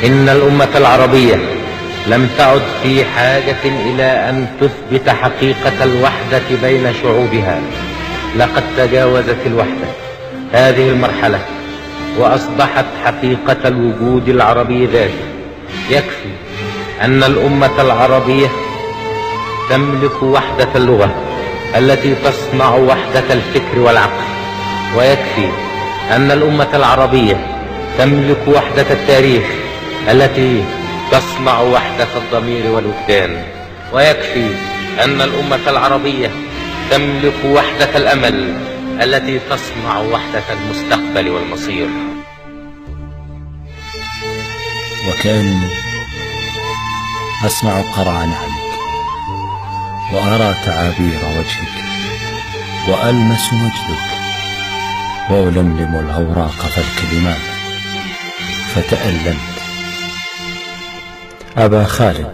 إن الأمة العربية لم تعد في حاجة إلى أن تثبت حقيقة الوحدة بين شعوبها. لقد تجاوزت الوحدة هذه المرحلة وأصبحت حقيقة الوجود العربي ذاته. يكفي أن الأمة العربية تملك وحدة اللغة التي تصنع وحدة الفكر والعقل، ويكفي أن الأمة العربية تملك وحدة التاريخ التي تصنع وحدة الضمير والوجدان، ويكفي أن الأمة العربية تملك وحدة الأمل التي تصنع وحدة المستقبل والمصير. وكأني أسمع قرع نعلك وأرى تعابير وجهك وألمس مجدك وألملم الأوراق فالكلمات فتألمت. أبا خالد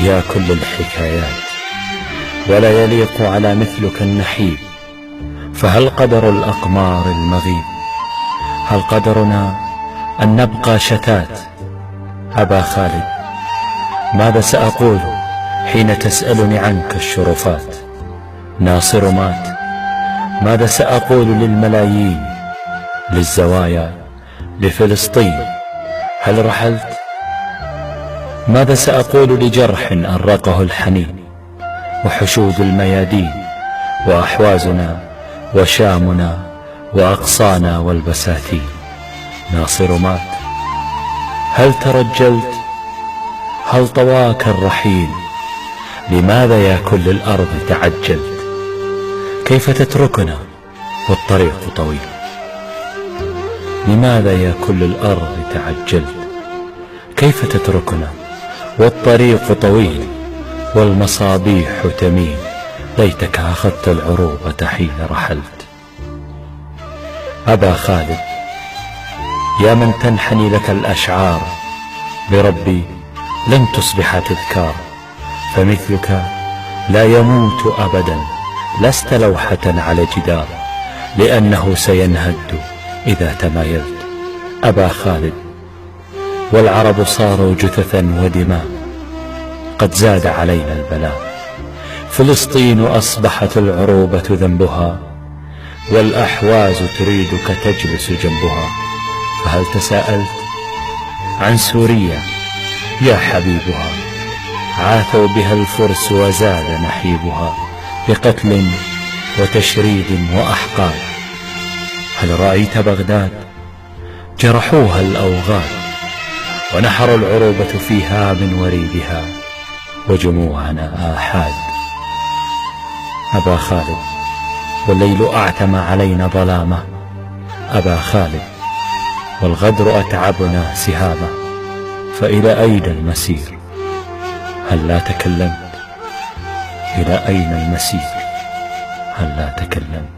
يا كل الحكايات ولا يليق على مثلك النحيب، فهل قدر الأقمار المغيب؟ هل قدرنا أن نبقى شتات؟ أبا خالد ماذا سأقول حين تسألني عنك الشرفات؟ ناصر مات، ماذا سأقول للملايين؟ للزوايا، لفلسطين هل رحلت؟ ماذا سأقول لجرح أرقه الحنين؟ وحشود الميادين وأحوازنا وشامنا وأقصانا والبساتين. ناصر مات، هل ترجلت؟ هل طواك الرحيل؟ لماذا يا كل الأرض تعجلت؟ كيف تتركنا والطريق طويل؟ لماذا يا كل الأرض تعجلت؟ كيف تتركنا والطريق طويل والمصابيح تميل؟ ليتك أخذت العروبة حين رحلت. أبا خالد يا من تنحني لك الأشعار، بربي لن تصبح تذكار، فمثلك لا يموت أبدا، لست لوحة على جدار، لأنه سينهد إذا تمايلت. أبا خالد والعرب صاروا جثثا ودماء، قد زاد علينا البلاء. فلسطين أصبحت العروبة ذنبها، والأحواز تريدك تجلس جنبها. فهل تساءلت عن سوريا يا حبيبها؟ عاثوا بها الفرس وزاد نحيبها، بقتل وتشريد وأحقاد. هل رأيت بغداد؟ جرحوها الأوغاد، ونحروا العروبة فيها من وريدها، وجموعنا آحاد. أبا خالد والليل أعتم علينا ظلامه. أبا خالد والغدر أتعبنا سهامه، فإلى أين المسير؟ هل لا تكلمت؟ إلى أين المسير؟ هل لا تكلمت؟